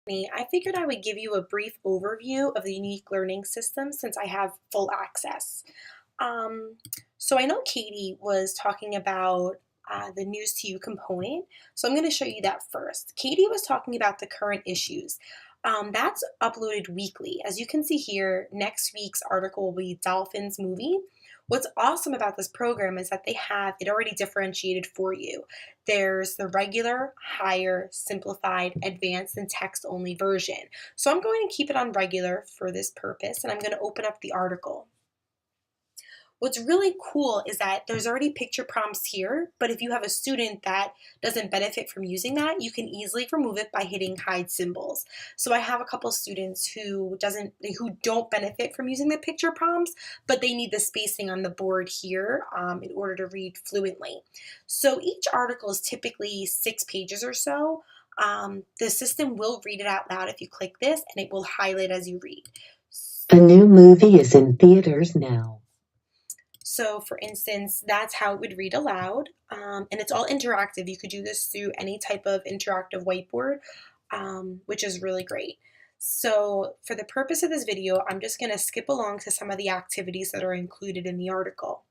I figured I would give you a brief overview of the unique learning system since I have full access. Um, so I know Katie was talking about the News2You component, so I'm going to show you that first. Katie was talking about the current issues. That's uploaded weekly. As you can see here, next week's article will be Dolphins movie. What's awesome about this program is that they have it already differentiated for you. There's the regular, higher, simplified, advanced, and text-only version. So I'm going to keep it on regular for this purpose, and I'm going to open up the article. What's really cool is that there's already picture prompts here, but if you have a student that doesn't benefit from using that, you can easily remove it by hitting hide symbols. So I have a couple students who don't benefit from using the picture prompts, but they need the spacing on the board here in order to read fluently. So each article is typically 6 pages or so. The system will read it out loud if you click this, and it will highlight as you read. A new movie is in theaters now. So for instance, that's how it would read aloud. And it's all interactive. You could do this through any type of interactive whiteboard, which is really great. So for the purpose of this video, I'm just gonna skip along to some of the activities that are included in the article.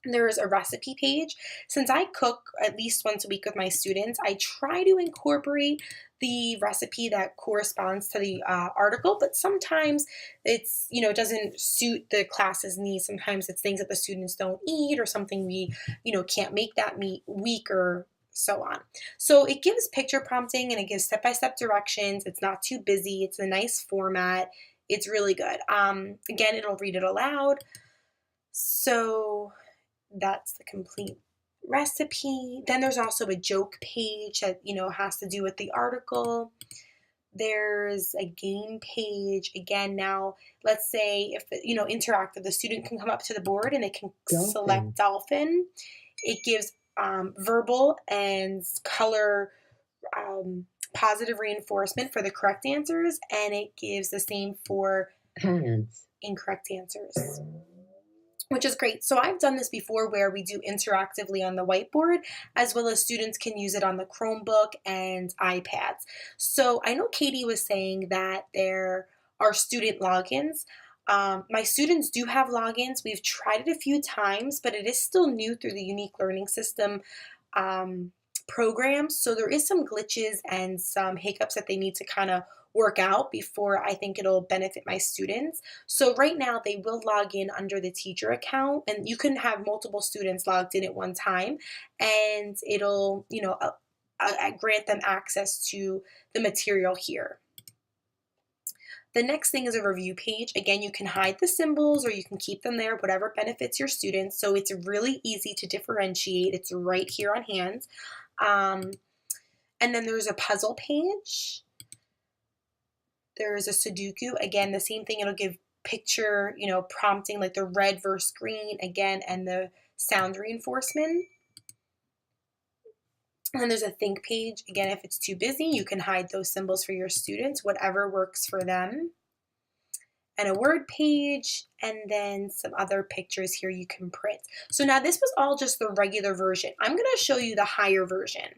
There is a recipe page. Since I cook at least once a week with my students, I try to incorporate the recipe that corresponds to the article, but sometimes it's, it doesn't suit the class's needs. Sometimes it's things that the students don't eat or something we, can't make that week or so on. So it gives picture prompting and it gives step-by-step directions. It's not too busy. It's a nice format. It's really good. Again, it'll read it aloud. So that's the complete recipe. Then there's also a joke page that, has to do with the article. There's a game page. Again, now let's say if, interactive, the student can come up to the board and they can select dolphin. It gives verbal and color positive reinforcement for the correct answers, and it gives the same for Hands. incorrect answers, which is great. So I've done this before where we do interactively on the whiteboard, as well as students can use it on the Chromebook and iPads. So I know Katie was saying that there are student logins. My students do have logins. We've tried it a few times, but it is still new through the Unique Learning System programs. So there is some glitches and some hiccups that they need to kind of work out before I think it'll benefit my students. So right now they will log in under the teacher account, and you can have multiple students logged in at one time, and it'll, grant them access to the material here. The next thing is a review page. Again, you can hide the symbols or you can keep them there, whatever benefits your students. So it's really easy to differentiate. It's right here on hand. And then there's a puzzle page. There's a Sudoku. Again, the same thing. It'll give picture, prompting like the red versus green again, and the sound reinforcement. And then there's a think page. Again, if it's too busy, you can hide those symbols for your students, whatever works for them. And a word page, and then some other pictures here you can print. So now this was all just the regular version. I'm going to show you the higher version.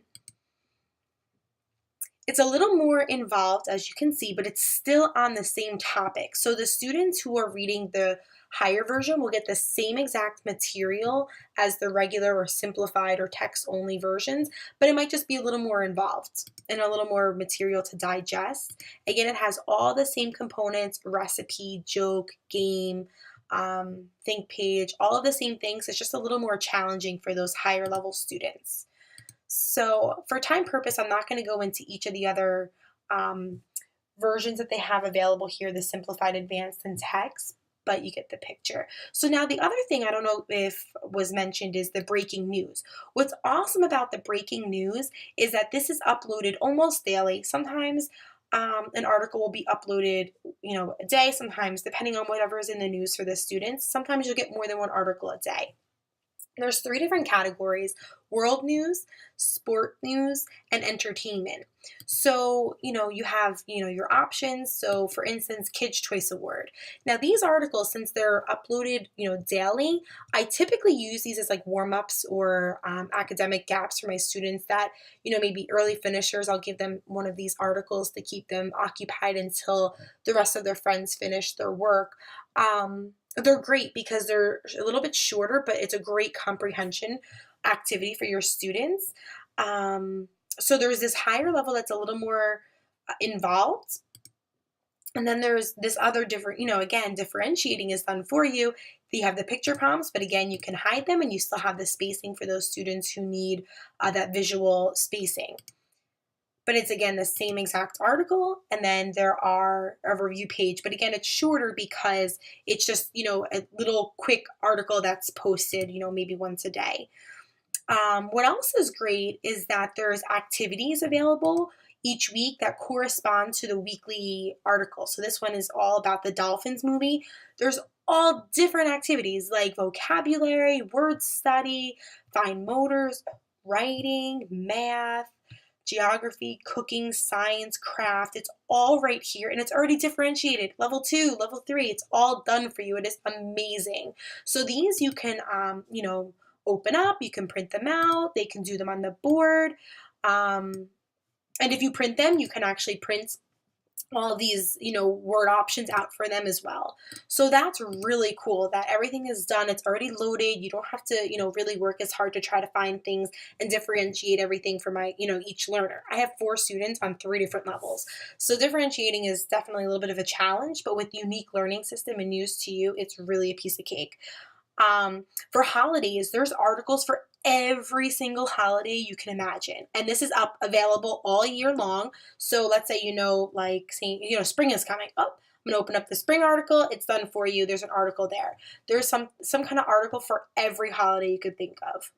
It's a little more involved, as you can see, but it's still on the same topic. So the students who are reading the higher version will get the same exact material as the regular or simplified or text-only versions, but it might just be a little more involved and a little more material to digest. Again, it has all the same components: recipe, joke, game, think page, all of the same things. It's just a little more challenging for those higher level students. So for time purpose, I'm not going to go into each of the other versions that they have available here, the simplified, advanced, and text, but you get the picture. So now the other thing I don't know if was mentioned is the breaking news. What's awesome about the breaking news is that this is uploaded almost daily. Sometimes an article will be uploaded, a day, sometimes depending on whatever is in the news for the students. Sometimes you'll get more than one article a day. There's three different categories: world news, sport news, and entertainment. So, you have, your options. So, for instance, Kids Choice Award. Now, these articles, since they're uploaded, daily, I typically use these as like warm-ups or academic gaps for my students that, maybe early finishers. I'll give them one of these articles to keep them occupied until the rest of their friends finish their work. They're great because they're a little bit shorter, but it's a great comprehension activity for your students. Um, so there's this higher level that's a little more involved. And then there's this other different, again, differentiating is done for you. You have the picture prompts, but again, you can hide them and you still have the spacing for those students who need that visual spacing. But it's again the same exact article, and then there are a review page, but again it's shorter because it's just a little quick article that's posted maybe once a day. What else is great is that there's activities available each week that correspond to the weekly article. So this one is all about the Dolphins movie. There's all different activities like vocabulary, word study, fine motors, writing, math, geography, cooking, science, craft. It's all right here and it's already differentiated. Level 2, level 3, it's all done for you. It is amazing. So these you can, open up, you can print them out, they can do them on the board. And if you print them, you can actually print all of these, word options out for them as well. So that's really cool that everything is done. It's already loaded. You don't have to, really work as hard to try to find things and differentiate everything for my, each learner. I have 4 students on 3 different levels. So differentiating is definitely a little bit of a challenge, but with the unique learning system and News2You, it's really a piece of cake. For holidays, there's articles for every single holiday you can imagine. And this is available all year long. So let's say, like saying, spring is coming. Oh, I'm going to open up the spring article. It's done for you. There's an article there. There's some kind of article for every holiday you could think of.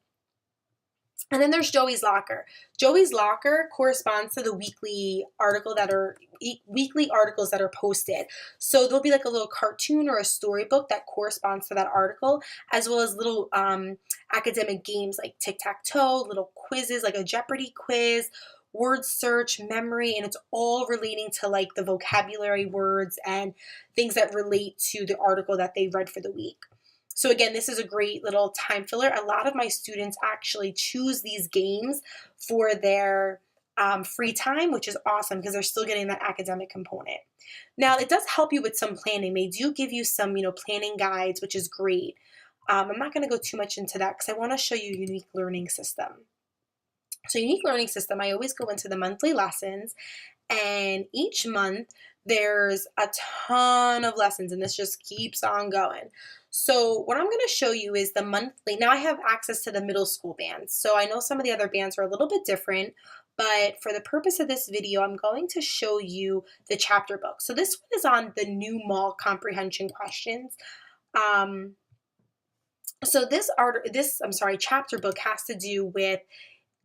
And then there's Joey's Locker. Joey's Locker corresponds to the weekly articles that are posted. So there'll be like a little cartoon or a storybook that corresponds to that article, as well as little academic games like tic-tac-toe, little quizzes like a Jeopardy quiz, word search, memory, and it's all relating to like the vocabulary words and things that relate to the article that they read for the week. So again, this is a great little time filler. A lot of my students actually choose these games for their free time, which is awesome because they're still getting that academic component. Now, it does help you with some planning. They do give you some, planning guides, which is great. I'm not going to go too much into that because I want to show you unique learning system. So unique learning system, I always go into the monthly lessons, and each month there's a ton of lessons, and this just keeps on going. So what I'm going to show you is the monthly. Now I have access to the middle school bands. So I know some of the other bands are a little bit different, but for the purpose of this video, I'm going to show you the chapter book. So this one is on the new mall comprehension questions. So this chapter book has to do with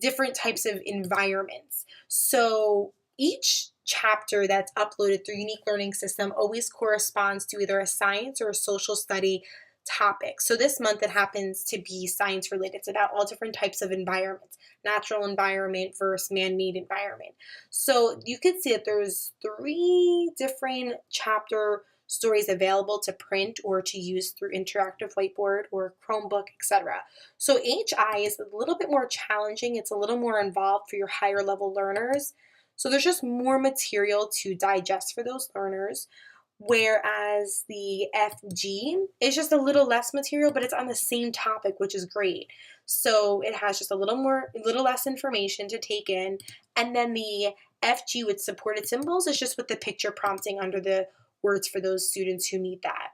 different types of environments. So each chapter that's uploaded through Unique Learning System always corresponds to either a science or a social study topic. So this month it happens to be science related. It's about all different types of environments, natural environment versus man-made environment. So you can see that there's 3 different chapter stories available to print or to use through interactive whiteboard or Chromebook, etc. So HI is a little bit more challenging. It's a little more involved for your higher level learners. So there's just more material to digest for those learners. Whereas the FG is just a little less material, but it's on the same topic, which is great. So it has just a little less information to take in. And then the FG with supported symbols is just with the picture prompting under the words for those students who need that.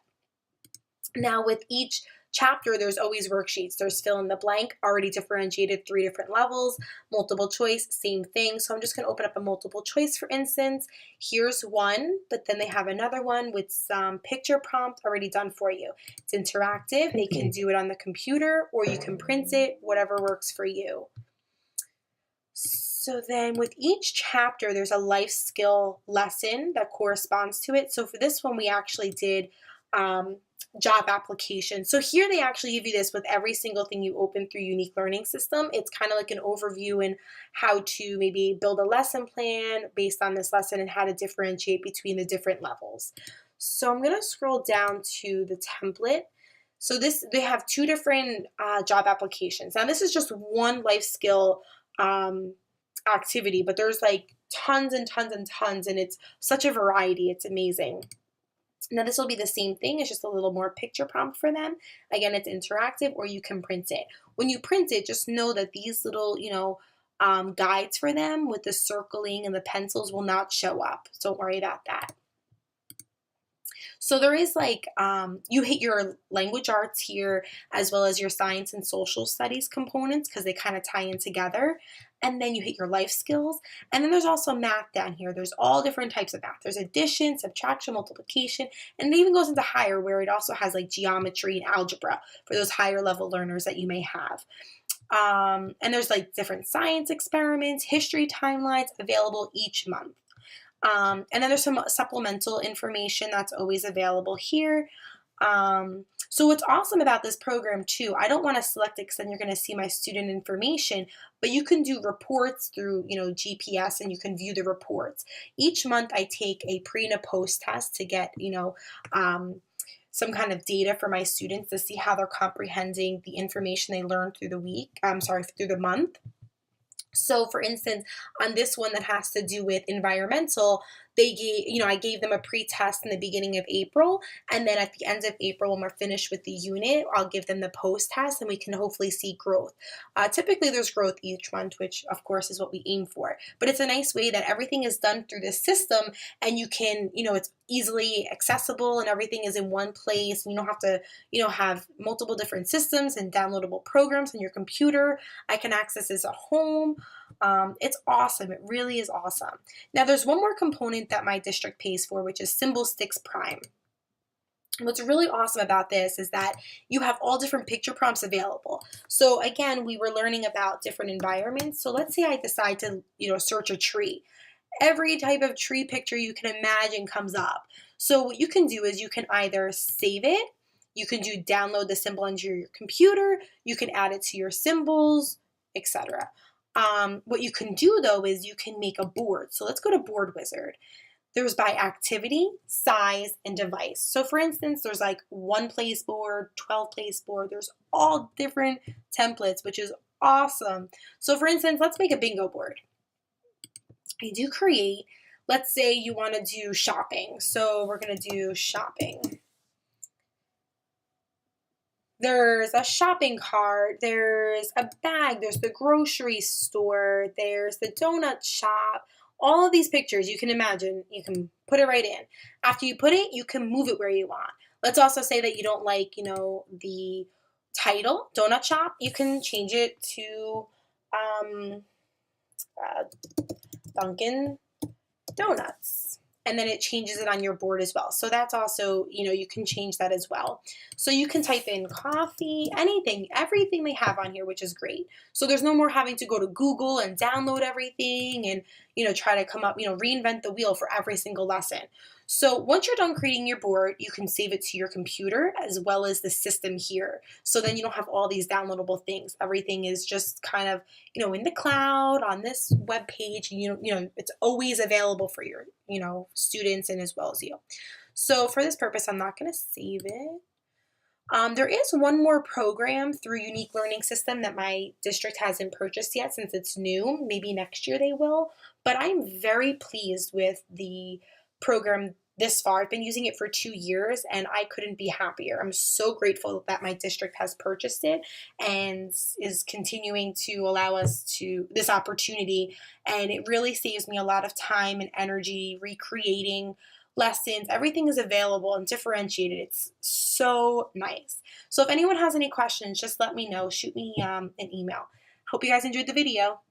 Now with each chapter, there's always worksheets. There's fill in the blank, already differentiated 3 different levels, multiple choice, same thing. So I'm just going to open up a multiple choice, for instance. Here's one, but then they have another one with some picture prompt already done for you. It's interactive. They can do it on the computer or you can print it, whatever works for you. So then with each chapter, there's a life skill lesson that corresponds to it. So for this one, we actually did job application. So here they actually give you this with every single thing you open through Unique Learning System. It's kind of like an overview and how to maybe build a lesson plan based on this lesson and how to differentiate between the different levels. So I'm going to scroll down to the template. So they have two different job applications. Now this is just one life skill activity, but there's like tons and tons and tons, and it's such a variety. It's amazing. Now this will be the same thing, it's just a little more picture prompt for them. Again, it's interactive, or you can print it. When you print it, just know that these little, guides for them with the circling and the pencils will not show up. So don't worry about that. So there is like, you hit your language arts here as well as your science and social studies components because they kind of tie in together. And then you hit your life skills. And then there's also math down here. There's all different types of math. There's addition, subtraction, multiplication, and it even goes into higher where it also has like geometry and algebra for those higher level learners that you may have. And there's like different science experiments, history timelines available each month. And then there's some supplemental information that's always available here. So what's awesome about this program too, I don't want to select it because then you're going to see my student information, but you can do reports through, GPS, and you can view the reports. Each month I take a pre and a post test to get, some kind of data for my students to see how they're comprehending the information they learned through through the month. So for instance, on this one that has to do with environmental, I gave them a pre-test in the beginning of April, and then at the end of April, when we're finished with the unit, I'll give them the post-test, and we can hopefully see growth. Typically, there's growth each month, which of course is what we aim for. But it's a nice way that everything is done through this system, and you can, it's easily accessible, and everything is in one place, and you don't have to, have multiple different systems and downloadable programs on your computer. I can access this at home. It's awesome. It really is awesome. Now, there's one more component that my district pays for, which is Symbol Sticks Prime. What's really awesome about this is that you have all different picture prompts available. So again, we were learning about different environments. So let's say I decide to, search a tree. Every type of tree picture you can imagine comes up. So what you can do is you can either save it, you can download the symbol onto your computer, you can add it to your symbols, etc. What you can do though is you can make a board. So let's go to Board Wizard. There's by activity, size, and device. So for instance, there's like 1 place board, 12 place board. There's all different templates, which is awesome. So for instance, let's make a bingo board. I do create, let's say you want to do shopping. So we're going to do shopping. There's a shopping cart, there's a bag, there's the grocery store, there's the donut shop. All of these pictures you can imagine, you can put it right in. After you put it, you can move it where you want. Let's also say that you don't like, the title, donut shop. You can change it to Dunkin' Donuts. And then it changes it on your board as well. So that's also, you can change that as well. So you can type in coffee, anything, everything they have on here, which is great. So there's no more having to go to Google and download everything and, try to come up, reinvent the wheel for every single lesson. So once you're done creating your board, you can save it to your computer as well as the system here. So then you don't have all these downloadable things. Everything is just kind of, in the cloud on this web page. It's always available for your, students and as well as you. So for this purpose, I'm not going to save it. There is one more program through Unique Learning System that my district hasn't purchased yet since it's new. Maybe next year they will. But I'm very pleased with the program this far. I've been using it for 2 years and I couldn't be happier. I'm so grateful that my district has purchased it and is continuing to allow us this opportunity. And it really saves me a lot of time and energy recreating lessons. Everything is available and differentiated. It's so nice. So if anyone has any questions, just let me know. Shoot me an email. Hope you guys enjoyed the video.